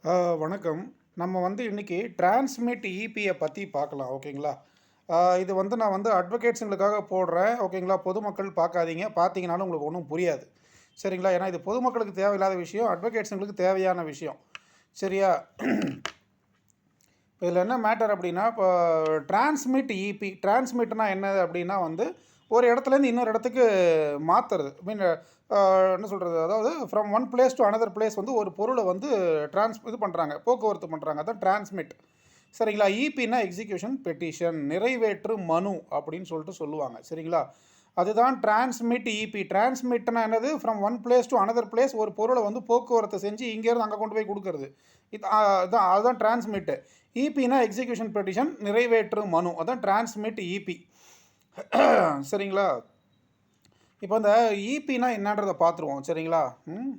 வணக்கம். நம்ம வந்து இன்னைக்கு டிரான்ஸ்மிட் இபிய பத்தி பார்க்கலாம். ஓகேங்களா? இது வந்து நான் வந்து அட்வொகேட்ஸுங்களுக்காக போடுறேன். ஓகேங்களா? பொதுமக்கள் பார்க்காதீங்க. பார்த்தீங்கனாலும் உங்களுக்கு ஒண்ணும் புரியாது. சரிங்களா? ஏன்னா இது பொதுமக்களுக்கு தேவையில்லாத விஷயம். அட்வொகேட்ஸுங்களுக்கு தேவையான விஷயம். சரியா? இதில என்ன மேட்டர் அப்படின்னா, இப்போ டிரான்ஸ்மிட் இபி டிரான்ஸ்மிட்னா என்ன அப்படின்னா வந்து, ஒரு இடத்துலேருந்து இன்னொரு இடத்துக்கு மாத்துறது. என்ன சொல்றது? அதாவது from one place to another place வந்து ஒரு பொருள வந்து இது பண்றாங்க. போக்குவரத்து பண்றாங்க. அதான் டிரான்ஸ்மிட். சரிங்களா? இபின்னா எக்ஸிகியூஷன் பெட்டிஷன். நிறைவேற்று மனு அப்படின்னு சொல்லிட்டு சொல்லுவாங்க. சரிங்களா? அதுதான் டிரான்ஸ்மிட் இபி. டிரான்ஸ்மிட்னா என்னது? From one place to another place ஒரு பொருள வந்து போக்குவரத்து செஞ்சு இங்கேருந்து அங்க கொண்டு போய் குடுக்குறது. இது அதுதான் டிரான்ஸ்மிட். இபின்னா எக்ஸிகியூஷன் பெட்டிஷன் நிறைவேற்று மனு. அதான் டிரான்ஸ்மிட் இபி. சரிங்களா? இப்போ இந்த இபின்னா என்னன்றத பார்த்துருவோம். சரிங்களா? ம்.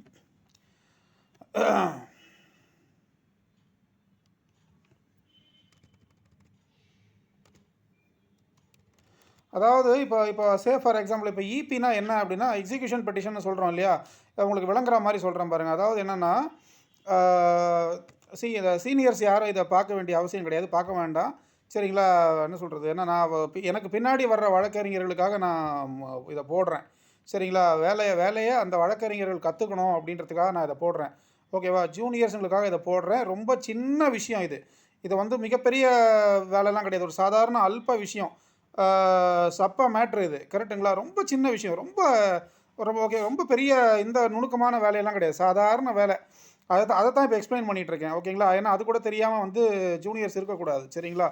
அதாவது இப்போ இப்போ ஃபார் எக்ஸாம்பிள் இப்போ இபின்னா என்ன அப்படின்னா, எக்ஸிகியூஷன் பெட்டிஷன்னு சொல்றோம் இல்லையா? உங்களுக்கு விளங்குற மாரி சொல்றேன் பாருங்க. அதாவது என்னன்னா, ஆ இத சீனியர்ஸ் யாரும் இத பார்க்க வேண்டிய அவசியம் கிடையாது. பார்க்க வேண்டாம். சரிங்களா? என்ன சொல்றது? ஏன்னா நான் எனக்கு பின்னாடி வர்ற வழக்கறிஞர்களுக்காக நான் இத போடுறேன். சரிங்களா? வேலைய அந்த வழக்கறிஞர்கள் கத்துக்கணும் அப்படின்றதுக்காக நான் இத போடுறேன். ஓகேவா? ஜூனியர்ஸுங்களுக்காக இத போடுறேன். ரொம்ப சின்ன விஷயம் இது. இது வந்து மிகப்பெரிய வேலைலாம் கிடையாது. ஒரு சாதாரண அல்ப விஷயம். ஆ சப்ப மேட்ரு இது. கரெக்ட்டுங்களா? ரொம்ப சின்ன விஷயம். ரொம்ப ரொம்ப ஓகே. ரொம்ப பெரிய இந்த நுணுக்கமான வேலையெல்லாம் கிடையாது. சாதாரண வேலை. அதத்தான் இப்ப எக்ஸ்ப்ளைன் பண்ணிட்டு இருக்கேன். ஓகேங்களா? ஏன்னா அது கூட தெரியாம வந்து ஜூனியர்ஸ் இருக்கக்கூடாது. சரிங்களா?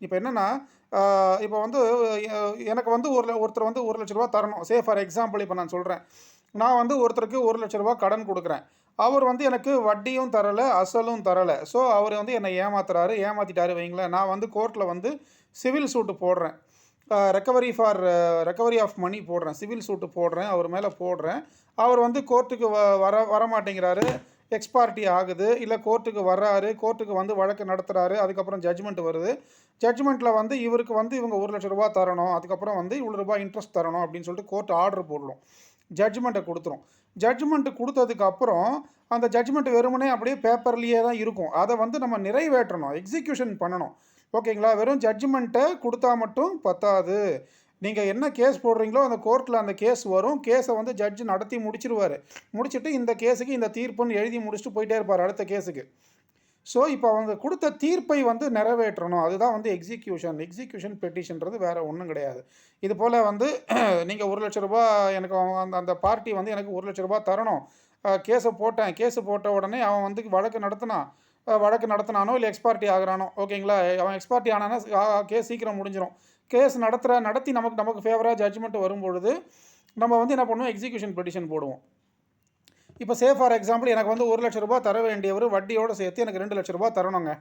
இப்ப என்னன்னா, ஆ இப்ப வந்து எனக்கு வந்து ஒருத்தர் வந்து ரூ. 1,00,000 தரணும். ஃபார் எக்ஸாம்பிள் இப்ப நான் சொல்றேன். நான் வந்து ஒருத்தருக்கு ரூ. 1,00,000 கடன் குடுக்குறேன். அவர் வந்து எனக்கு வட்டியும் தரல, அசலும் தரல. ஸோ அவரு வந்து என்ன ஏமாத்திட்டாரு வையுங்களேன். நான் வந்து கோர்ட்ல வந்து சிவில் சூட் போடுறேன். ரெக்கவரி ஆஃப் மனி போடுறேன். சிவில் சூட் போடுறேன். அவர் மேல போடுறேன். அவர் வந்து கோர்ட்டுக்கு வரமாட்டேங்கிறாரு. எக்ஸ் பார்ட்டி ஆகுது. இல்ல கோர்ட்டுக்கு வர்றாரு. கோர்ட்டுக்கு வந்து வழக்கு நடத்துறாரு. அதுக்கப்புறம் ஜட்ஜ்மெண்ட் வருது. ஜட்ஜ்மெண்ட்ல வந்து இவருக்கு வந்து இவங்க ரூ. 1,00,000 தரணும். அதுக்கப்புறம் வந்து இவ்வளோ ரூபாய் இன்ட்ரெஸ்ட் தரணும் அப்படின்னு சொல்லிட்டு கோர்ட் ஆர்டர் போடும். ஜட்ஜ்மெண்ட்ட குடுத்துரும். ஜட்ஜ்மெண்ட் குடுத்ததுக்கு அப்புறம், அந்த ஜட்ஜ்மெண்ட் வெறுமனே அப்படியே பேப்பர்லயே தான் இருக்கும். அத வந்து நம்ம நிறைவேற்றணும். எக்ஸிக்யூஷன் பண்ணணும். ஓகேங்களா? வெறும் ஜட்ஜ்மெண்ட்ட குடுத்தா மட்டும் பத்தாது. நீங்க என்ன கேஸ் போடுறீங்களோ, அந்த கோர்ட்ல அந்த கேஸ் வரும். கேஸ வந்து ஜட்ஜ் நடத்தி முடிச்சுருவாரு. முடிச்சுட்டு இந்த கேஸுக்கு இந்த தீர்ப்புன்னு எழுதி முடிச்சுட்டு போயிட்டே இருப்பாரு அடுத்த கேஸுக்கு. ஸோ, இப்ப அவங்க குடுத்த தீர்ப்பை வந்து நிறைவேற்றணும். அதுதான் வந்து எக்ஸிக்யூஷன் பெட்டிஷன்றது வேற ஒண்ணும் கிடையாது. இது போல வந்து நீங்க ரூ. 1,00,000 எனக்கு அந்த அந்த பார்ட்டி வந்து எனக்கு ரூ. 1,00,000 தரணும். கேஸ போட்டேன். கேஸ் போட்ட உடனே அவன் வந்து வழக்கு நடத்துனான். வழக்கு நடத்துனானோ, இல்ல எக்ஸ் பார்ட்டி ஆகுறானோ, ஓகேங்களா? அவன் எக்ஸ் பார்ட்டி ஆனானா கேஸ் சீக்கிரம் முடிஞ்சிரும். கேஸ் நடத்தி நமக்கு நமக்கு ஃபேவரா ஜட்ஜ்மெண்ட் வரும்பொழுது, நம்ம வந்து என்ன பண்ணுவோம்? எக்ஸிக்யூஷன் பெட்டிஷன் போடுவோம். இப்போ ஃபார் எக்ஸாம்பிள் எனக்கு வந்து ரூ. 1,00,000 தர வேண்டியவரு வட்டியோட சேர்த்து எனக்கு ரூ. 2,00,000 தரணுங்க.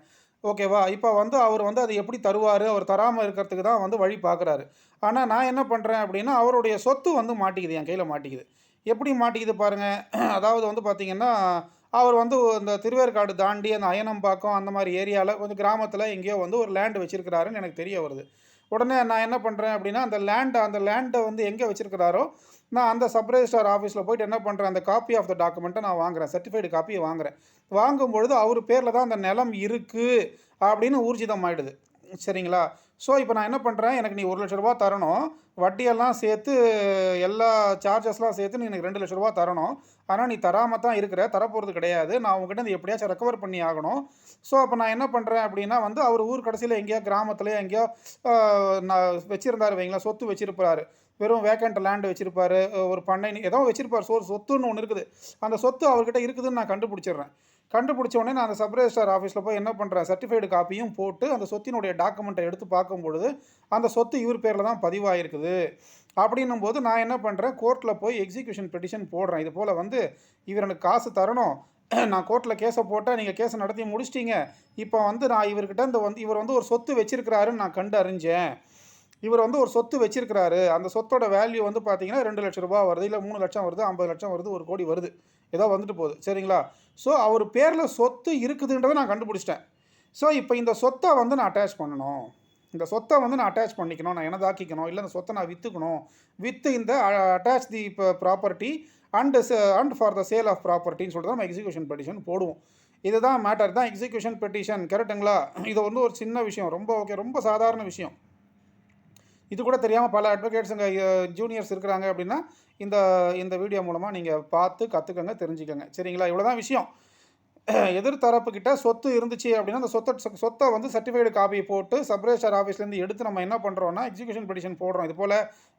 ஓகேவா? இப்போ வந்து அவர் வந்து அத எப்படி தருவாரு? அவர் தராம இருக்கிறதுக்கு தான் வந்து வழி பார்க்குறாரு. ஆனா நான் என்ன பண்றேன் அப்படின்னா, அவருடைய சொத்து வந்து மாட்டிக்குது. என் கையில மாட்டிக்குது. எப்படி மாட்டிக்குது பாருங்க. அதாவது வந்து பார்த்தீங்கன்னா, அவர் வந்து இந்த திருவேற்காடு தாண்டி அந்த அயனம்பாக்கம் அந்த மாரி ஏரியால கொஞ்சம் கிராமத்தில எங்கேயோ வந்து ஒரு லேண்ட் வச்சிருக்கிறாருன்னு எனக்கு தெரிய வருது. உடனே நான் என்ன பண்றேன் அப்படின்னா, அந்த லேண்ட வந்து எங்க வச்சிருக்கிறாரோ, நான் அந்த சப் ரெஜிஸ்ட்ரார் ஆஃபீஸ்ல போயிட்டு என்ன பண்றேன், அந்த காப்பி ஆஃப் த டாக்குமெண்ட்ட நான் வாங்குறேன். சர்டிஃபைடு காப்பிய வாங்குறேன். வாங்கும்பொழுது அவரு பேர்ல தான் அந்த நிலம் இருக்கு அப்படின்னு ஊர்ஜிதம் ஆயிடுது. சரிங்களா? ஸோ, இப்ப நான் என்ன பண்றேன், எனக்கு நீ ரூ. 1,00,000 தரணும். வட்டியெல்லாம் சேர்த்து எல்லா சார்ஜஸ்லாம் சேர்த்து நீ எனக்கு ரூ. 2,00,000 தரணும். ஆனா, நீ தராம தான் இருக்கிற. தரப்போறது கிடையாது. நான் உன்கிட்ட இருந்து எப்படியாச்சும் ரெக்கவர் பண்ணி ஆகணும். ஸோ, அப்ப நான் என்ன பண்றேன் அப்படின்னா வந்து, அவரு ஊர் கடைசியில எங்கேயோ கிராமத்திலயோ எங்கேயோ அ நான் வச்சிருந்தாரு வைங்களேன், சொத்து வச்சிருப்பாரு. வெறும் வேக்கன்ட் லேண்ட் வச்சிருப்பாரு. ஒரு பண்ணை ஏதோ வச்சிருப்பாரு. சொத்துன்னு ஒண்ணு இருக்குது. அந்த சொத்து அவர்கிட்ட இருக்குதுன்னு நான் கண்டுபிடிச்சிடுறேன். கண்டுபிடிச்ச உடனே நான் அந்த சப் ரெஜிஸ்ட்ரார் ஆஃபீஸ்ல போய் என்ன பண்றேன், சர்டிஃபைடு காப்பியும் போட்டு அந்த சொத்தினுடைய டாக்குமெண்ட்ட எடுத்து பார்க்கும்பொழுது, அந்த சொத்து இவர் பேர்ல தான் பதிவாயிருக்குது. அப்படின்னும்போது நான் என்ன பண்றேன், கோர்ட்ல போய் எக்ஸிக்யூஷன் பெட்டிஷன் போடுறேன். இது போல வந்து இவர் எனக்கு காசு தரணும். நான் கோர்ட்ல கேஸ போட்டேன். நீங்க கேஸ நடத்தி முடிச்சுட்டீங்க. இப்ப வந்து நான் இவர்கிட்ட இவர் வந்து ஒரு சொத்து வச்சிருக்கிறாருன்னு நான் கண்டு அறிஞ்சேன். இவர் வந்து ஒரு சொத்து வச்சிருக்கிறாரு. அந்த சொத்தோட வேல்யூ வந்து பார்த்தீங்கன்னா, ரூ. 2,00,000 வருது. இல்ல 3,00,000 வருது, 50,00,000 வருது, 1,00,00,000 வருது. ஏதோ வந்துட்டு போகுது. சரிங்களா? ஸோ, அவரு பேர்ல சொத்து இருக்குதுன்றத நான் கண்டுபிடிச்சுட்டேன். ஸோ, இப்ப இந்த சொத்த வந்து நான் அட்டாச் பண்ணணும். இந்த சொத்த வந்து நான் அட்டாச் பண்ணிக்கணும். நான் எனதாக்கிக்கணும். இல்ல இந்த சொத்த நான் வித்துக்கணும். வித்து இந்த attach the property and for the sale of ப்ராப்பர்ட்டின்னு சொல்லிட்டு நம்ம எக்ஸிக்யூஷன் பெட்டிஷன் போடுவோம். இதுதான் மேட்டர் தான் எக்ஸிக்யூஷன் பெட்டிஷன். கரெக்டுங்களா? இது வந்து ஒரு சின்ன விஷயம், ரொம்ப ஓகே, ரொம்ப சாதாரண விஷயம். இது கூட தெரியாமல் பல அட்வொகேட்ஸுங்க ஜூனியர்ஸ் இருக்கிறாங்க அப்படின்னா இந்த இந்த வீடியோ மூலமாக நீங்கள் பார்த்து கற்றுக்கங்க, தெரிஞ்சுக்கங்க. சரிங்களா? இவ்வளோ தான் விஷயம். எதிர்த்தரப்புக்கிட்ட சொத்து இருந்துச்சு அப்படின்னா அந்த சொத்தை வந்து சர்டிஃபைடு காப்பி போட்டு சப்ரேஜர் ஆஃபீஸ்லேருந்து எடுத்து நம்ம என்ன பண்ணுறோன்னா எக்ஸிக்யூஷன் பெட்டிஷன் போடுறோம். இது போல்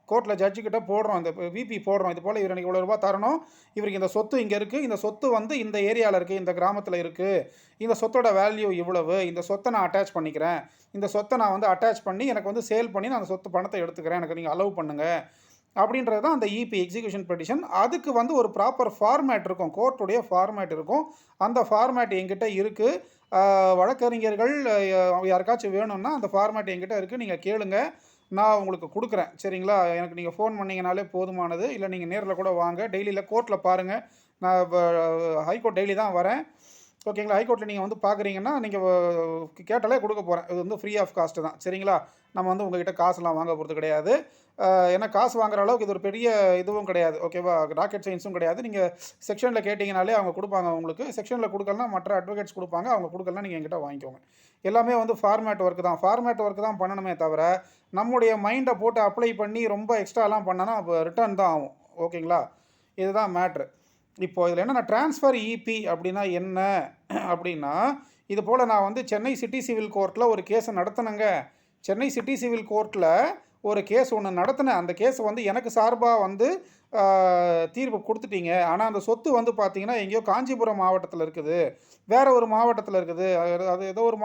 கோர்ட்டில் ஜட்ஜுக்கிட்ட போடுறோம், இந்த விபி போடுறோம். இது போல் இவர் எனக்கு இவ்வளோ ரூபா தரணும், இவருக்கு இந்த சொத்து இங்கே இருக்குது, இந்த சொத்து வந்து இந்த ஏரியாவில் இருக்குது, இந்த கிராமத்தில் இருக்குது, இந்த சொத்தோட வேல்யூ இவ்வளவு, இந்த சொத்தை நான் அட்டாச் பண்ணிக்கிறேன், இந்த சொத்தை நான் வந்து அட்டாச் பண்ணி எனக்கு வந்து சேல் பண்ணி நான் அந்த சொத்து பணத்தை எடுத்துக்கிறேன், எனக்கு நீங்கள் அலோவ் பண்ணுங்கள் அப்படின்றது தான் அந்த இபி எக்ஸிக்யூஷன் பெட்டிஷன். அதுக்கு வந்து ஒரு ப்ராப்பர் ஃபார்மேட் இருக்கும், கோர்ட்டுடைய ஃபார்மேட் இருக்கும். அந்த ஃபார்மேட் என்கிட்ட இருக்குது. வழக்கறிஞர்கள் யாருக்காச்சும் வேணும்னா அந்த ஃபார்மேட் என்கிட்ட இருக்குது, நீங்கள் கேளுங்க, நான் உங்களுக்கு கொடுக்குறேன். சரிங்களா? எனக்கு நீங்கள் ஃபோன் பண்ணிங்கனாலே போதுமானது. இல்லை நீங்கள் நேரில் கூட வாங்க, டெய்லியில் கோர்ட்டில் பாருங்கள். நான் ஹைகோர்ட் டெய்லி தான் வரேன். ஓகேங்களா? ஹைகோர்ட்டில் நீங்கள் வந்து பார்க்குறீங்கன்னா நீங்கள் கேட்டாலே கொடுக்க போகிறேன். இது வந்து ஃப்ரீ ஆஃப் காஸ்ட்டு தான். சரிங்களா? நம்ம வந்து உங்கள்கிட்ட காசுலாம் வாங்க போகிறது கிடையாது. ஏன்னா காசு வாங்குற அளவுக்கு இது ஒரு பெரிய இதுவும் கிடையாது. ஓகேவா? ராக்கெட் சயின்ஸும் கிடையாது. நீங்கள் செக்ஷனில் கேட்டிங்கனாலே அவங்க கொடுப்பாங்க உங்களுக்கு. செக்ஷனில் கொடுக்கலனா மற்ற அட்வொகேட்ஸ் கொடுப்பாங்க. அவங்க கொடுக்கலனா நீங்கள் என்கிட்ட வாங்கிக்கோங்க. எல்லாமே வந்து ஃபார்மேட் ஒர்க்கு தான். ஃபார்மேட் ஒர்க்கு தான் பண்ணணுமே தவிர நம்முடைய மைண்டை போட்டு அப்ளை பண்ணி ரொம்ப எக்ஸ்ட்ராலாம் பண்ணனா அப்போ ரிட்டர்ன் தான் ஆகும். ஓகேங்களா? இதுதான் மேட்ரு. இப்போ இதில் என்னென்னா ட்ரான்ஸ்ஃபர் இபி அப்படின்னா என்ன அப்படின்னா, இது போல் நான் வந்து சென்னை சிட்டி சிவில் கோர்ட்டில் ஒரு கேஸை நடத்தினேங்க. சென்னை சிட்டி சிவில் கோர்ட்டில் ஒரு கேஸ் ஒன்று நடத்தினேன். அந்த கேஸை வந்து எனக்கு சார்பாக வந்து தீர்ப்பு கொடுத்துட்டீங்க. ஆனால் அந்த சொத்து வந்து பார்த்தீங்கன்னா எங்கேயோ காஞ்சிபுரம் மாவட்டத்தில் இருக்குது, வேறு ஒரு மாவட்டத்தில் இருக்குது, அது ஏதோ ஒரு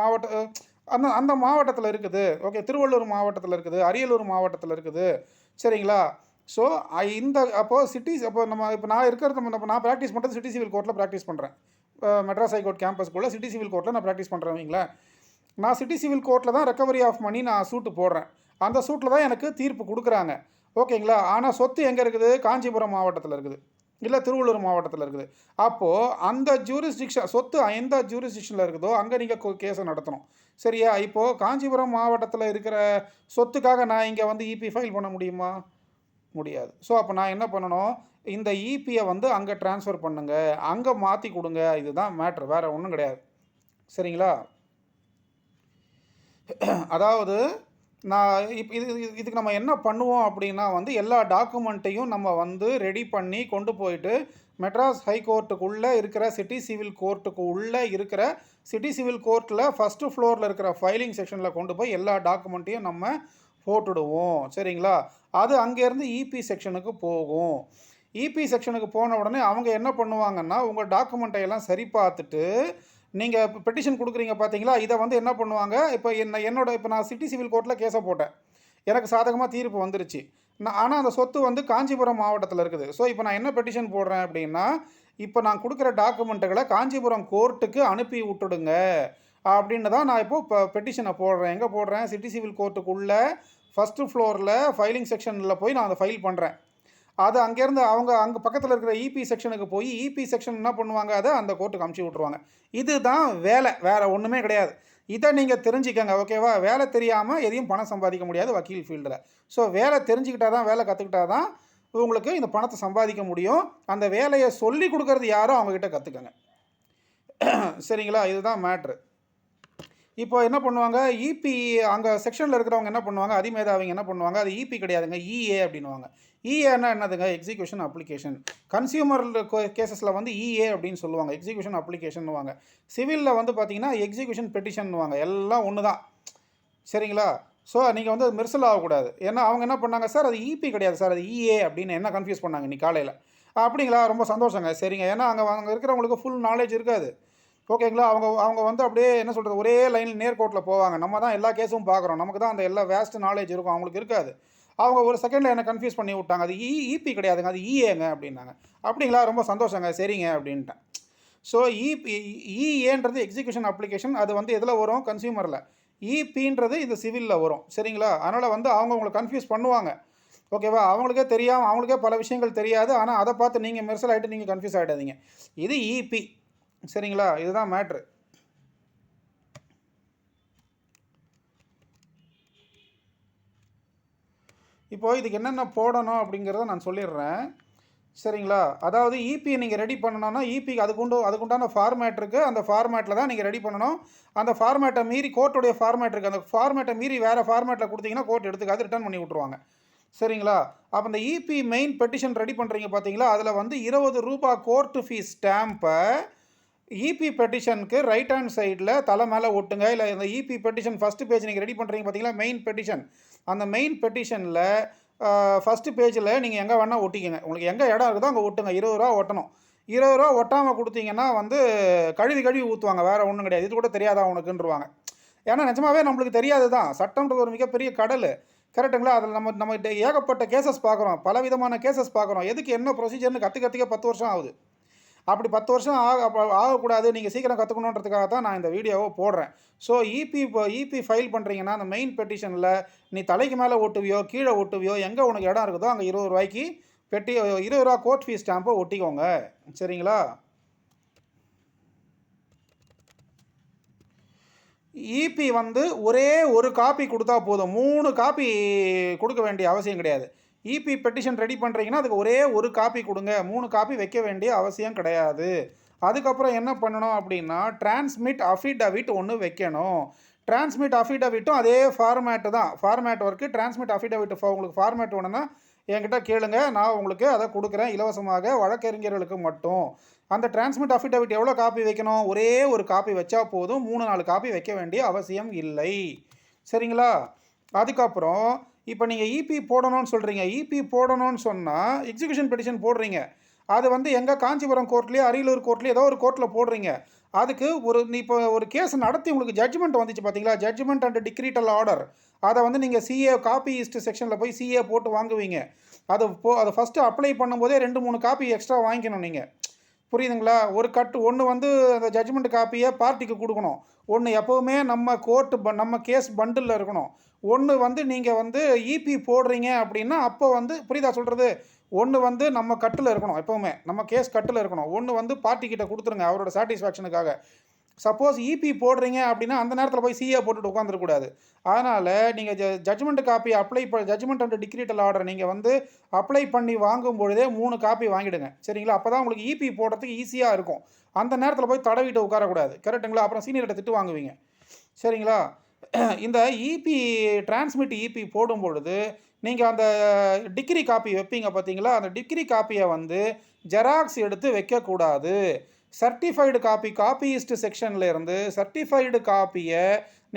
அந்த அந்த மாவட்டத்தில் இருக்குது. ஓகே, திருவள்ளூர் மாவட்டத்தில் இருக்குது, அரியலூர் மாவட்டத்தில் இருக்குது. சரிங்களா? ஸோ இந்த அப்போது அப்போ நான் இருக்கிறது நான் ப்ராக்டிஸ் பண்ணுறது சிட்டி சிவில் கோர்ட்டில் ப்ராக்டிஸ் பண்ணுறேன். மெட்ராஸ் ஹைகோர்ட் கேம்பஸ்க்குள்ளே சிட்டி சிவில் கோர்ட்டில் நான் ப்ராக்டிஸ் பண்ணுறேன் வைங்களேன். நான் சிட்டி சிவில் கோர்ட்டில் தான் ரெக்கவரி ஆஃப் மணி நான் சூட்டு போடுறேன். அந்த சூட்டில் தான் எனக்கு தீர்ப்பு கொடுக்குறாங்க. ஓகேங்களா? ஆனால் சொத்து எங்கே இருக்குது? காஞ்சிபுரம் மாவட்டத்தில் இருக்குது, இல்லை திருவள்ளூர் மாவட்டத்தில் இருக்குது. அப்போது அந்த ஜூரிஸ்டிக்ஷன் சொத்து எந்த ஜூரிஸ்டிக்ஷனில் இருக்குதோ அங்கே நீங்கள் கேஸை நடத்தணும். சரியா? இப்போது காஞ்சிபுரம் மாவட்டத்தில் இருக்கிற சொத்துக்காக நான் இங்கே வந்து இபி ஃபைல் பண்ண முடியுமா? முடியாது. ஸோ அப்போ நான் என்ன பண்ணணும்? இந்த இபியை வந்து அங்கே ட்ரான்ஸ்ஃபர் பண்ணுங்கள், அங்கே மாற்றி கொடுங்க. இதுதான் மேட்ரு, வேறு ஒன்றும் கிடையாது. சரிங்களா? அதாவது நான் இதுக்கு நம்ம என்ன பண்ணுவோம் அப்படின்னா வந்து எல்லா டாக்குமெண்ட்டையும் நம்ம வந்து ரெடி பண்ணி கொண்டு போயிட்டு மெட்ராஸ் ஹைகோர்ட்டுக்குள்ளே இருக்கிற சிட்டி சிவில் கோர்ட்டுக்கு உள்ளே இருக்கிற சிட்டி சிவில் கோர்ட்டில் ஃபஸ்ட்டு ஃப்ளோரில் இருக்கிற ஃபைலிங் செக்ஷனில் கொண்டு போய் எல்லா டாக்குமெண்ட்டையும் நம்ம போட்டுடுவோம். சரிங்களா? அது அங்கேருந்து இபி செக்ஷனுக்கு போகும். இபி செக்ஷனுக்கு போன உடனே அவங்க என்ன பண்ணுவாங்கன்னா உங்கள் டாக்குமெண்ட்டை எல்லாம் சரி பார்த்துட்டு நீங்கள் இப்போ பெட்டிஷன் கொடுக்குறீங்க பார்த்தீங்களா, இதை வந்து என்ன பண்ணுவாங்க, இப்போ நான் சிட்டி சிவில் கோர்ட்டில் கேஸை போட்டேன், எனக்கு சாதகமாக தீர்ப்பு வந்துருச்சு. ஆனால் அந்த சொத்து வந்து காஞ்சிபுரம் மாவட்டத்தில் இருக்குது. ஸோ இப்போ நான் என்ன பெட்டிஷன் போடுறேன் அப்படின்னா, இப்போ நான் கொடுக்குற டாக்குமெண்ட்டுகளை காஞ்சிபுரம் கோர்ட்டுக்கு அனுப்பி விட்டுடுங்க அப்படின்னு தான் நான் இப்போது பெட்டிஷனை போடுறேன். எங்கே போடுறேன்? சிட்டி சிவில் கோர்ட்டுக்குள்ளே ஃபஸ்ட்டு ஃப்ளோரில் ஃபைலிங் செக்ஷனில் போய் நான் அதை ஃபைல் பண்ணுறேன். அது அங்கேருந்து அவங்க அங்கே பக்கத்தில் இருக்கிற இபி செக்ஷனுக்கு போய் இபி செக்ஷன் என்ன பண்ணுவாங்க, அதை அந்த கோர்ட்டுக்கு அமுச்சு விட்ருவாங்க. இதுதான் வேலை, வேறு ஒன்றுமே கிடையாது. இதை நீங்கள் தெரிஞ்சுக்கங்க. ஓகேவா? வேலை தெரியாமல் எதையும் பணம் சம்பாதிக்க முடியாது வக்கீல் ஃபீல்டில். ஸோ வேலை தெரிஞ்சுக்கிட்டா தான், வேலை கற்றுக்கிட்டா தான் உங்களுக்கு இந்த பணத்தை சம்பாதிக்க முடியும். அந்த வேலையை சொல்லி கொடுக்கறது யாரோ அவங்கக்கிட்ட கற்றுக்கங்க. சரிங்களா? இதுதான் மேட்ரு. இப்போ என்ன பண்ணுவாங்க, இபி அங்கே செக்ஷனில் இருக்கிறவங்க என்ன பண்ணுவாங்க, அதிமேதாவிங்க என்ன பண்ணுவாங்க, அது இபி கிடையாதுங்க, இஏ அப்படின்வாங்க. இஏன்னா என்னதுங்க? Execution application. கன்சியூமர் கேசஸில் வந்து இஏ அப்படின்னு சொல்லுவாங்க, எக்ஸிக்யூஷன் அப்ளிகேஷன்னுவாங்க. சிவிலில் வந்து பார்த்தீங்கன்னா எக்ஸிக்யூஷன் பெட்டிஷன்னுவாங்க. எல்லாம் ஒன்று தான். சரிங்களா? ஸோ நீங்கள் வந்து மெர்சல் ஆகக்கூடாது. ஏன்னா அவங்க என்ன பண்ணாங்க, சார் அது இபி கிடையாது சார், அது இஏ அப்படின்னு என்ன கன்ஃபியூஸ் பண்ணாங்க இன்னைக்கு காலையில். அப்படிங்களா? ரொம்ப சந்தோஷங்க. சரிங்க. ஏன்னா அங்கே இருக்கிறவங்களுக்கு ஃபுல் நாலேஜ் இருக்காது. ஓகேங்களா? அவங்க வந்து அப்படியே என்ன சொல்கிறது, ஒரே லைனில் நேர்கோட்டில் போவாங்க. நம்ம தான் எல்லா கேஸும் பார்க்குறோம், நமக்கு தான் அந்த எல்லா வேஸ்ட் நாலேஜ் இருக்கும், அவங்களுக்கு இருக்காது. அவங்க ஒரு செகண்டில் என்ன கன்ஃபியூஸ் பண்ணி விட்டாங்க. அது இபி கிடையாதுங்க, அது இஏங்க அப்படின்னாங்க. அப்படிங்களா? ரொம்ப சந்தோஷங்க, சரிங்க அப்படின்ட்டேன். ஸோ இஏன்றது எக்ஸிக்யூஷன் அப்ளிகேஷன். அது வந்து எதில் வரும்? கன்சியூமரில். இபின்றது இது சிவிலில் வரும். சரிங்களா? அதனால் வந்து அவங்க உங்களை கன்ஃபியூஸ் பண்ணுவாங்க. ஓகேவா? அவங்களுக்கே தெரியாமல், அவங்களுக்கே பல விஷயங்கள் தெரியாது. ஆனால் அதை பார்த்து நீங்கள் மெர்சல் ஆகிட்டு நீங்கள் கன்ஃபியூஸ் ஆகிடாதீங்க. இது இபி. சரிங்களா? இதுதான் மேட்ரு. இப்போது இதுக்கு என்னென்ன போடணும் அப்படிங்கிறத நான் சொல்லிடுறேன். சரிங்களா? அதாவது இபி நீங்கள் ரெடி பண்ணணும்னா, இபிக்கு அதுக்குண்டான ஃபார்மேட் இருக்குது. அந்த ஃபார்மேட்டில் தான் நீங்கள் ரெடி பண்ணணும். அந்த ஃபார்மேட்டை மீறி கோர்ட்டுடைய ஃபார்மேட் இருக்குது. அந்த ஃபார்மேட்டை மீறி வேறு ஃபார்மேட்டில் கொடுத்தீங்கன்னா கோர்ட் எடுத்துக்காது, ரிட்டர்ன் பண்ணி விட்ருவாங்க. சரிங்களா? அப்போ இந்த இபி மெயின் பெட்டிஷன் ரெடி பண்ணுறீங்க பார்த்தீங்களா, அதில் வந்து ₹20 கோர்ட்டு ஃபீஸ் ஸ்டாம்பை இபி பெட்டிஷனுக்கு ரைட் ஹேண்ட் சைடில் தலை மேலே ஒட்டுங்க. இல்லை இந்த இபி பெட்டிஷன் ஃபஸ்ட்டு பேஜ் நீங்கள் ரெடி பண்ணுறீங்க பார்த்தீங்களா, மெயின் பெட்டிஷன். அந்த மெயின் பெட்டிஷனில் ஃபஸ்ட்டு பேஜில் நீங்கள் எங்கே வேணால் ஒட்டிக்கங்க. உங்களுக்கு எங்கே இடம் இருக்குதோ அங்கே ஒட்டுங்க. ₹20 ஒட்டணும். ₹20 ஒட்டாமல் கொடுத்தீங்கன்னா வந்து கழுவி ஊற்றுவாங்க, வேறு ஒன்றும் கிடையாது. இது கூட தெரியாதா உனக்குன்றுவாங்க. ஏன்னா நிஜமாவே நம்மளுக்கு தெரியாது தான். சட்டம்ன்றது ஒரு மிகப்பெரிய கடல், கரெக்டுங்களா? அதில் நம்ம ஏகப்பட்ட கேசஸ் பார்க்குறோம், பலவிதமான கேசஸ் பார்க்குறோம். எதுக்கு என்ன ப்ரொசீஜர்னு கற்றுக்கிறதுக்கே 10 வருஷம் ஆகுது. அப்படி 10 வருஷம் ஆகக்கூடாது, நீங்கள் சீக்கிரம் கற்றுக்கணுன்றதுக்காக தான் நான் இந்த வீடியோவை போடுறேன். ஸோ இபி ஃபைல் பண்ணுறீங்கன்னா அந்த மெயின் பெட்டிஷனில் நீ தலைக்கு மேலே ஒட்டுவியோ கீழே ஒட்டுவியோ எங்கே உனக்கு இடம் இருக்குதோ அங்கே ₹20 ₹20 கோர்ட் ஃபீஸ் ஸ்டாம்பை ஒட்டிக்கோங்க. சரிங்களா? இபி வந்து ஒரே ஒரு காப்பி கொடுத்தா போதும், 3 காப்பி கொடுக்க வேண்டிய அவசியம் கிடையாது. இபி பெட்டிஷன் ரெடி பண்ணுறீங்கன்னா அதுக்கு ஒரே ஒரு காப்பி கொடுங்க, 3 காப்பி வைக்க வேண்டிய அவசியம் கிடையாது. அதுக்கப்புறம் என்ன பண்ணணும் அப்படின்னா, டிரான்ஸ்மிட் அஃபிடவிட் ஒன்று வைக்கணும். டிரான்ஸ்மிட் அஃபிடவிட்டும் அதே ஃபார்மேட்டு தான், ஃபார்மேட் ஒர்க்கு. டிரான்ஸ்மிட் அஃபிடவிட் உங்களுக்கு ஃபார்மேட் வேணுன்னா என்கிட்ட கேளுங்க, நான் உங்களுக்கு அதை கொடுக்குறேன் இலவசமாக, வழக்கறிஞர்களுக்கு மட்டும். அந்த டிரான்ஸ்மிட் அஃபிடவிட் எவ்வளோ காப்பி வைக்கணும்? ஒரே ஒரு காப்பி வச்சா போதும், 3-4 காப்பி வைக்க வேண்டிய அவசியம் இல்லை. சரிங்களா? அதுக்கப்புறம் இப்போ நீங்கள் இபி போடணும்னு சொல்கிறீங்க. இபி போடணும்னு சொன்னால் எக்ஸிக்யூஷன் பெட்டிஷன் போடுறீங்க. அது வந்து எங்கே காஞ்சிபுரம் கோர்ட்லேயோ அரியலூர் கோர்ட்லேயோ ஏதோ ஒரு கோர்ட்டில் போடுறீங்க. அதுக்கு இப்போ ஒரு கேஸ் நடத்தி உங்களுக்கு ஜட்ஜ்மெண்ட் வந்துச்சு பார்த்தீங்களா, ஜட்ஜ்மெண்ட் அண்ட் டிக்ரீட்டல் ஆர்டர். அதை வந்து நீங்கள் சிஏ காப்பியிஸ்ட் செக்ஷனில் போய் சிஏ போட்டு வாங்குவீங்க. அதை ஃபஸ்ட்டு அப்ளை பண்ணும்போதே 2-3 காப்பி எக்ஸ்ட்ரா வாங்கிக்கணும் நீங்கள். புரியுதுங்களா? ஒன்று வந்து அந்த ஜட்ஜ்மெண்ட் காப்பியை பார்ட்டிக்கு கொடுக்கணும். ஒன்று எப்போவுமே நம்ம கேஸ் பண்டிலில் இருக்கணும். ஒன்று வந்து நீங்கள் வந்து இபி போடுறீங்க அப்படின்னா அப்போ வந்து புரியுதா சொல்கிறது? ஒன்று வந்து நம்ம கட்டில் இருக்கணும், எப்போவுமே நம்ம கேஸ் கட்டில் இருக்கணும். ஒன்று வந்து பார்ட்டிக்கிட்ட கொடுத்துருங்க அவரோட சாட்டிஸ்ஃபேக்ஷனுக்காக. சப்போஸ் இபி போடுறீங்க அப்படின்னா அந்த நேரத்தில் போய் சிஏ போட்டுட்டு உட்காந்துருக்கூடாது. அதனால் நீங்கள் judgement copy judgement and decretal order நீங்கள் வந்து அப்ளை பண்ணி வாங்கும் பொழுதே 3 காப்பி வாங்கிடுங்க. சரிங்களா? அப்போ தான் உங்களுக்கு இபி போடுறதுக்கு ஈஸியாக இருக்கும். அந்த நேரத்தில் போய் தடவிட்டு உட்காரக்கூடாது, கரெக்டுங்களா? அப்புறம் சீனியர்கிட்ட திட்டு வாங்குவீங்க. சரிங்களா? இந்த இபி டிரான்ஸ்மிட் இபி போடும் பொழுது நீங்கள் அந்த டிகிரி காப்பி வைப்பீங்க பார்த்தீங்களா, அந்த டிகிரி காப்பியை வந்து ஜெராக்ஸ் எடுத்து வைக்கக்கூடாது. சர்டிஃபைடு காப்பியிஸ்ட் செக்ஷனில் இருந்து சர்டிஃபைடு காப்பியை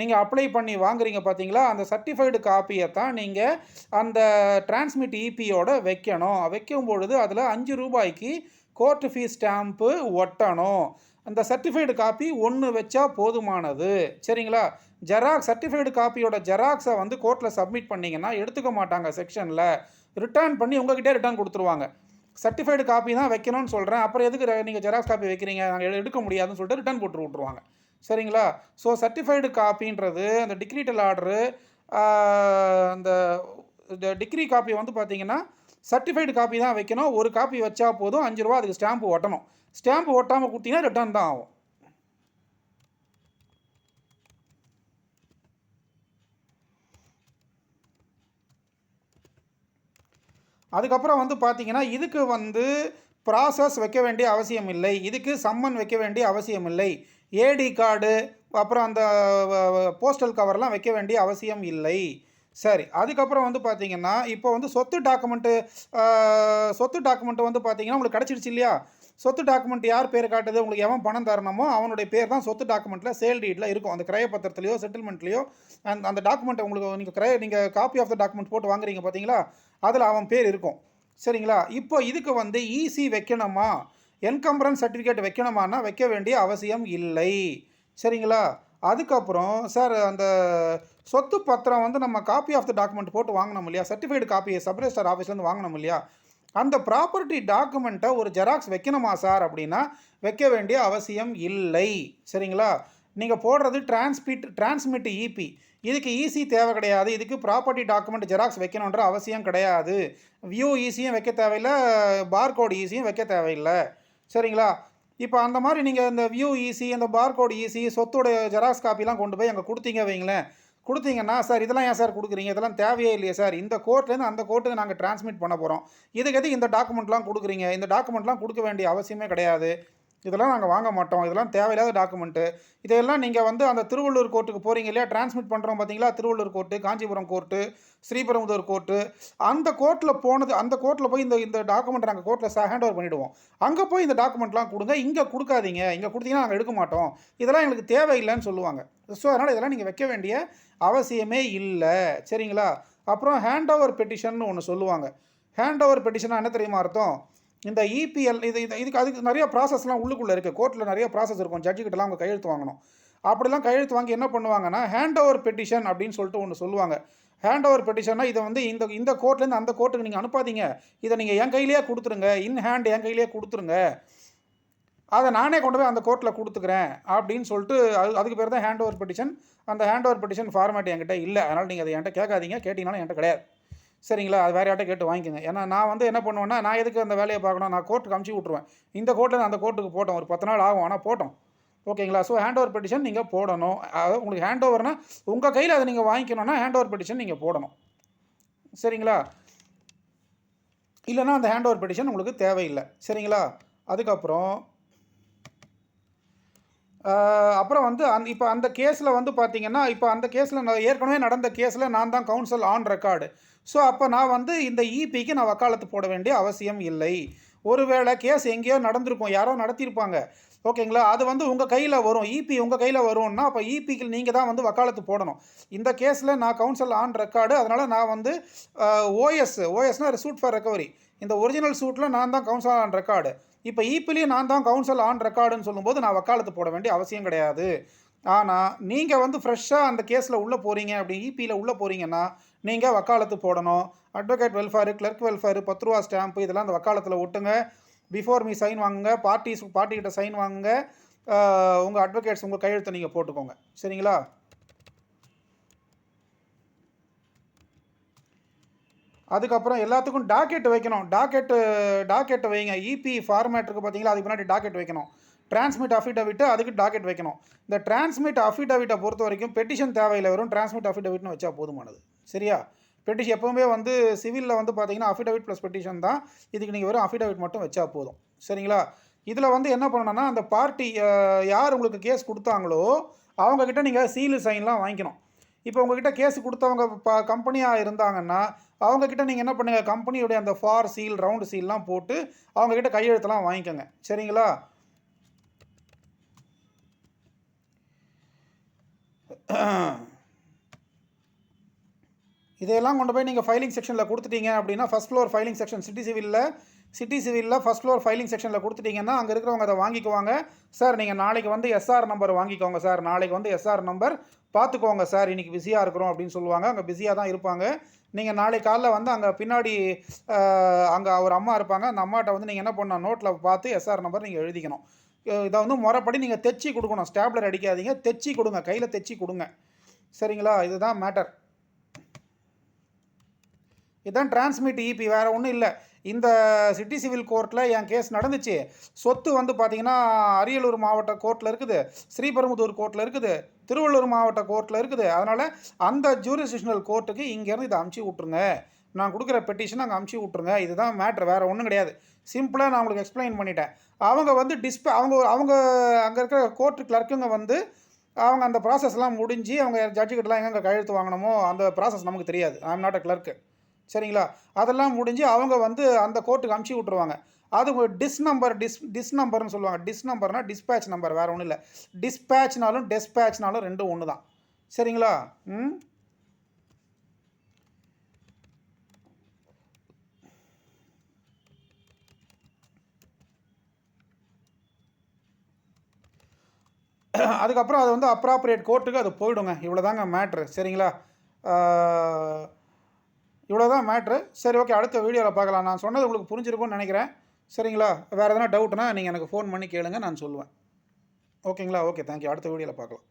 நீங்கள் அப்ளை பண்ணி வாங்குறீங்க பார்த்தீங்களா, அந்த சர்டிஃபைடு காப்பியை தான் நீங்கள் அந்த டிரான்ஸ்மிட் இபியோட வைக்கணும். வைக்கும் பொழுது அதில் ₹5 கோர்ட் ஃபீஸ் ஸ்டாம்ப்பு ஒட்டணும். அந்த சர்டிஃபைடு காப்பி ஒன்று வச்சா போதுமானது. சரிங்களா? சர்டிஃபைடு காப்பியோட ஜெராக்ஸை வந்து கோர்ட்டில் சப்மிட் பண்ணிங்கன்னா எடுத்துக்க மாட்டாங்க செக்ஷனில். ரிட்டர்ன் பண்ணி உங்கள்கிட்டே ரிட்டர்ன் கொடுத்துருவாங்க. சர்டிஃபைடு காப்பி தான் வைக்கணும்னு சொல்கிறேன், அப்புறம் எதுக்கு நீங்கள் ஜெராக்ஸ் காப்பி வைக்கிறீங்க, நாங்கள் எடுக்க முடியாதுன்னு சொல்லிட்டு ரிட்டர்ன் போட்டு விட்ருவாங்க. சரிங்களா? ஸோ சர்டிஃபைடு காப்பின்றது அந்த டிக்ரீட்டல் ஆர்டரு, அந்த டிகிரி காப்பி வந்து பார்த்தீங்கன்னா சர்டிஃபைடு காப்பி தான் வைக்கணும். ஒரு காப்பி வச்சா போதும், ₹5 அதுக்கு ஸ்டாம்பு ஒட்டணும். ஸ்டாம்பு ஒட்டாமல் கொடுத்தீங்கன்னா ரிட்டர்ன் தான் ஆகும். அதுக்கப்புறம் வந்து பார்த்தீங்கன்னா இதுக்கு வந்து ப்ராசஸ் வைக்க வேண்டிய அவசியம் இல்லை, இதுக்கு சம்மன் வைக்க வேண்டிய அவசியம் இல்லை, ஏடி கார்டு அப்புறம் அந்த போஸ்டல் கவர்லாம் வைக்க வேண்டிய அவசியம் இல்லை. சரி, அதுக்கப்புறம் வந்து பார்த்தீங்கன்னா இப்போ வந்து சொத்து டாக்குமெண்ட் வந்து பார்த்தீங்கன்னா உங்களுக்கு கிடச்சிடுச்சு இல்லையா? சொத்து டாக்குமெண்ட் யார் பேர் காட்டுது? உங்களுக்கு எவன் பணம் தரணுமோ அவனுடைய பேர் தான் சொத்து டாக்குமெண்ட்டில் சேல் டீட்டில் இருக்கும். அந்த கிரயப்பத்திரத்துலையோ செட்டில்மெண்ட்லையோ அந்த டாக்குமெண்ட்டை உங்களுக்கு நீங்கள் காப்பி ஆஃப் த டாக்குமெண்ட் போட்டு வாங்குறீங்க பார்த்தீங்களா, அதில் அவன் பேர் இருக்கும். சரிங்களா? இப்போ இதுக்கு வந்து இசி வைக்கணுமா, என்கம்பரன்ஸ் சர்டிஃபிகேட் வைக்கணுமானா வைக்க வேண்டிய அவசியம் இல்லை. சரிங்களா? அதுக்கப்புறம் சார் அந்த சொத்து பத்திரம் வந்து நம்ம காப்பி ஆஃப் த டாக்குமெண்ட் போட்டு வாங்கணும் இல்லையா, சர்டிஃபைடு காப்பியை சப் ரெஜிஸ்ட்ரார் ஆஃபீஸ்லேருந்து வாங்கணும் இல்லையா, அந்த ப்ராப்பர்ட்டி டாக்குமெண்ட்டை ஒரு ஜெராக்ஸ் வைக்கணுமா சார் அப்படின்னா வைக்க வேண்டிய அவசியம் இல்லை. சரிங்களா? நீங்கள் போடுறது டிரான்ஸ்மிட் இபி, இதுக்கு இசி தேவை கிடையாது. இதுக்கு ப்ராப்பர்ட்டி டாக்குமெண்ட் ஜெராக்ஸ் வைக்கணுன்ற அவசியம் கிடையாது. வியூ இசியும் வைக்க தேவையில்லை, பார்கோட் இசியும் வைக்க தேவையில்லை. சரிங்களா? இப்போ அந்த மாதிரி நீங்கள் இந்த வியூ இசி, அந்த பார்கோட் இசி, சொத்தோட ஜெராக்ஸ் காப்பிலாம் கொண்டு போய் அங்கே கொடுத்தீங்க வைங்களேன், கொடுத்தீங்கன்னா, சார் இதெல்லாம் ஏன் சார் குடுக்குறீங்க? இதெல்லாம் தேவையே இல்லையே சார். இந்த கோர்ட்லேருந்து அந்த கோர்ட்டுக்கு நாங்க ட்ரான்ஸ்மிட் பண்ண போறோம். இதுக்கு எதுக்கு இந்த டாக்குமெண்ட்லாம் குடுக்குறீங்க? இந்த டாக்குமெண்ட்லாம் குடுக்க வேண்டிய அவசியமே கிடையாது. இதெல்லாம் நாங்க வாங்க மாட்டோம். இதெல்லாம் தேவையில்லாத டாக்குமெண்ட்டு. இதையெல்லாம் நீங்க வந்து அந்த திருவள்ளூர் கோர்ட்டுக்கு போறீங்க இல்லையா? ட்ரான்ஸ்மிட் பண்றோம் பார்த்தீங்களா? Tiruvallur court, Kanchipuram court, Sriperumbudur court. அந்த கோர்ட்ல போனது அந்த கோர்ட்ல போய் இந்த இந்த டாக்குமெண்ட்ட நாங்க கோர்ட்ல ஹேண்ட் ஓவர் பண்ணிடுவோம். அங்க போய் இந்த டாக்குமெண்ட்லாம் குடுங்க. இங்க குடுக்காதீங்க. இங்க குடுத்தீங்கன்னா நாங்க எடுக்க மாட்டோம். இதெல்லாம் எங்களுக்கு தேவையில்லன்னு சொல்லுவாங்க. ஸோ, அதனால இதெல்லாம் நீங்க வைக்க வேண்டிய அவசியமே இல்ல. சரிங்களா? அப்புறம் ஹேண்ட் ஓவர் பெட்டிஷன்னு ஒண்ணு சொல்லுவாங்க. ஹேண்ட் ஓவர் பெட்டிஷன்னா என்ன தெரியுமா அர்த்தம்? இந்த இபிஎல் இதுக்கு அதுக்கு நிறைய ப்ராசஸ்லாம் உள்ளுக்குள்ள இருக்கு. கோர்ட்ல நிறைய ப்ராசஸ் இருக்கும். ஜட்ஜு கிட்டலாம் அவங்க கையெழுத்து வாங்கணும். அப்படிலாம் கையெழுத்து வாங்கி என்ன பண்ணுவாங்கன்னா, ஹேண்ட் ஓவர் பெட்டிஷன் அப்படின்னு சொல்லிட்டு ஒண்ணு சொல்லுவாங்க. ஹேண்ட் ஓவர் பெட்டிஷன்னா இத வந்து இந்த இந்த கோர்ட்லேருந்து அந்த கோர்ட்டுக்கு நீங்க அனுப்பாதீங்க. இத நீங்க என் கையிலேயே குடுத்துருங்க. இன் ஹேண்ட் என் கையிலேயே குடுத்துருங்க. அத நானே கொண்டு போய் அந்த கோர்ட்ல குடுத்துக்கிறேன் அப்படின்னு சொல்லிட்டு அதுக்கு பேர் தான் ஹேண்ட் ஓவர் பெட்டிஷன். அந்த ஹேண்ட் ஓவர் பெட்டிஷன் ஃபார்மேட் என்கிட்ட இல்ல. அதனால நீங்க அத என்கிட்ட கேட்காதீங்க. கேட்டீங்கனாலும் என்கிட்ட கிடையாது. சரிங்களா? அது வேற யார்ட்ட கேட்டு வாங்கிக்கங்க. ஏன்னா நான் வந்து என்ன பண்ணுவேன்னா, நான் எதுக்கு அந்த வேலைய பார்க்கணும்? நான் கோர்ட்டுக்கு அனுப்பிச்சு விட்டுருவேன். இந்த கோர்ட்லேருந்து அந்த கோர்ட்டுக்கு போட்டோம். ஒரு 10 நாள் ஆகும். ஆனா போட்டோம். ஓகேங்களா? ஸோ ஹேண்ட் ஓவர் பெட்டிஷன் நீங்க போடணும். அதாவது உங்களுக்கு ஹேண்ட் ஓவர்னா உங்க கையில அத நீங்க வாங்கிக்கணும்னா ஹேண்ட் ஓவர் பெட்டிஷன் நீங்க போடணும். சரிங்களா? இல்லன்னா அந்த ஹேண்ட் ஓவர் பெட்டிஷன் உங்களுக்கு தேவையில்ல. சரிங்களா? அதுக்கப்புறம் அப்புறம் வந்து இப்ப அந்த கேஸ்ல வந்து பார்த்தீங்கன்னா, இப்ப அந்த கேஸ்ல ஏற்கனவே நடந்த கேஸ்ல நான் தான் கவுன்சில் ஆன் ரெக்கார்டு. ஸோ, அப்ப நான் வந்து இந்த இபிக்கு நான் வக்காலத்து போட வேண்டிய அவசியம் இல்லை. ஒருவேளை கேஸ் எங்கேயோ நடந்திருக்கும். யாரோ நடத்தியிருப்பாங்க. ஓகேங்களா? அது வந்து உங்க கையில வரும். இபி உங்க கையில வரும்னா, அப்ப இபிக்கு நீங்க தான் வந்து வக்காலத்து போடணும். இந்த கேஸ்ல நான் கவுன்சில் ஆன் ரெக்கார்டு. அதனால நான் வந்து ஓஎஸ்னா சூட் ஃபார் ரெக்கவரி. இந்த ஒரிஜினல் சூட்ல நான் தான் கவுன்சில் ஆன் ரெக்கார்டு. இப்ப இபிலயும் நான் தான் கவுன்சில் ஆன் ரெக்கார்டுன்னு சொல்லும்போது நான் வக்காலத்து போட வேண்டிய அவசியம் கிடையாது. ஆனா, நீங்க வந்து ஃப்ரெஷ்ஷா அந்த கேஸ்ல உள்ள போறீங்க அப்படி இபில உள்ள போறீங்கன்னா, நீங்க வக்காலத்து போடணும். Advocate welfare, clerk welfare, ₹10 stamp இதெல்லாம் அந்த வக்காலத்துல ஒட்டுங்க. பிஃபோர் மீ சைன் வாங்குங்க. பார்ட்டி கிட்ட சைன் வாங்குங்க. உங்க அட்வொகேட்ஸ் உங்க கையெழுத்த நீங்க போட்டுக்கோங்க. சரிங்களா? அதுக்கப்புறம் எல்லாத்துக்கும் டாக்கெட் வைக்கணும். டாக்கெட் வைங்க. இபி ஃபார்மேட் இருக்கு பார்த்தீங்களா? அதுக்கு முன்னாடி டாக்கெட் வைக்கணும். டிரான்ஸ்மிட் அஃபிடவிட் அதுக்கு டாக்கெட் வைக்கணும். இந்த டிரான்ஸ்மிட் அஃபிடவிட்ட பொறுத்தவரைக்கும் பெட்டிஷன் தேவையில்ல. வெறும் டிரான்ஸ்மிட் அஃபிடவிட்னு வச்சா போதுமானது. சரியா? பெட்டிஷன் எப்பவுமே வந்து சிவில்ல வந்து பார்த்தீங்கன்னா, அஃபிடவிட் ப்ளஸ் பெட்டிஷன் தான். இதுக்கு நீங்க வெறும் அஃபிடவிட் மட்டும் வச்சா போதும். சரிங்களா? இதுல வந்து என்ன பண்ணணும்னா, அந்த பார்ட்டி யார் உங்களுக்கு கேஸ் குடுத்தாங்களோ, அவங்க கிட்ட நீங்க சீலு, சைன்லாம் வாங்கிக்கணும். இப்போ உங்ககிட்ட கேஸ் குடுத்தவங்க கம்பெனியா இருந்தாங்கன்னா, அவங்க கிட்ட நீங்க என்ன பண்ணுங்க, கம்பெனியுடைய அந்த ஃபார் சீல், ரவுண்ட் சீல்லாம் போட்டு அவங்க கிட்ட கையெழுத்தெல்லாம் வாங்கிக்கங்க. சரிங்களா? இதையெல்லாம் கொண்டு போய் நீங்க ஃபைலிங் செக்ஷன்ல குடுத்துட்டீங்க அப்படின்னா, first floor filing section city சிவில்ல ஃபர்ஸ்ட் ஃப்ளோர் ஃபைலிங் செக்ஷன்ல குடுத்துட்டீங்கன்னா, அங்க இருக்கிறவங்க அத வாங்கிக்குவாங்க. சார் நீங்க நாளைக்கு வந்து எஸ்ஆர் நம்பர் வாங்கிக்கோங்க சார். நாளைக்கு வந்து எஸ்ஆர் நம்பர் பார்த்துக்கோங்க சார். இன்னைக்கு பிஸியா இருக்கிறோம் அப்படின்னு சொல்லுவாங்க. அங்க பிஸியா தான் இருப்பாங்க. நீங்க நாளைக்கு காலைல வந்து அங்க பின்னாடி அங்க ஒரு அம்மா இருப்பாங்க. அந்த அம்மாட்ட வந்து நீங்க என்ன பண்ணணும், நோட்ல பார்த்து எஸ்ஆர் நம்பர் நீங்க எழுதிக்கணும். இத வந்து முறைப்படி நீங்க தெச்சு குடுக்கணும். ஸ்டாப்லர் அடிக்காதீங்க. தெச்சு குடுங்க. கையில தெச்சு குடுங்க. சரிங்களா? இதுதான் மேட்டர். இதுதான் டிரான்ஸ்மிட் இபி வேற ஒன்றும் இல்லை. இந்த சிட்டி சிவில் கோர்ட்டில் என் கேஸ் நடந்துச்சு. சொத்து வந்து பார்த்தீங்கன்னா அரியலூர் மாவட்ட கோர்ட்டில் இருக்குது, ஸ்ரீபெரும்புதூர் கோர்ட்டில் இருக்குது, திருவள்ளூர் மாவட்ட கோர்ட்டில் இருக்குது. அதனால் அந்த ஜூரிஸ்டிஷனல் கோர்ட்டுக்கு இங்கேருந்து இதை அமுச்சு விட்ருங்க. நான் கொடுக்குற பெட்டிஷன் அங்கே அமுச்சு விட்ருங்க. இதுதான் மேட்ரு, வேறு ஒன்றும் கிடையாது. சிம்பிளாக நான் உங்களுக்கு எக்ஸ்பிளைன் பண்ணிட்டேன். அவங்க வந்து அவங்க அங்கே இருக்கிற கோர்ட்டு கிளர்க்குங்க வந்து அவங்க அந்த ப்ராசஸ்லாம் முடிஞ்சு அவங்க ஜட்ஜுக்கிட்டலாம் எங்கே கையெழுத்து வாங்கணுமோ அந்த ப்ராசஸ் நமக்கு தெரியாது. I am not a clerk. சரிங்களா? அதெல்லாம் முடிஞ்சு அவங்க வந்து அந்த கோர்ட்டுக்கு அனுப்பிச்சி விட்ருவாங்க. அது டிஸ் நம்பர்னு சொல்லுவாங்க. டிஸ் நம்பர்னா டிஸ்பேட்ச் நம்பர், வேறு ஒன்றும் இல்லை. டிஸ்பேட்ச்னாலும் டெஸ்பேட்ச்னாலும் ரெண்டும் ஒன்று தான். சரிங்களா? அதுக்கப்புறம் அது வந்து அப்ராப்ரியேட் கோர்ட்டுக்கு அது போயிடுங்க. இவ்வளோதாங்க மேட்ரு. சரிங்களா? இவ்வளோதான் மேட்ரு. சரி, ஓகே, அடுத்த வீடியோவில் பார்க்கலாம். நான் சொன்னது உங்களுக்கு புரிஞ்சிருக்கும்னு நினைக்கிறேன். சரிங்களா? வேறு எதனா டவுட்னா நீங்கள் எனக்கு ஃபோன் பண்ணி கேளுங்க, நான் சொல்லுவேன். ஓகேங்களா? Okay, thank you. அடுத்த வீடியோவில் பார்க்கலாம்.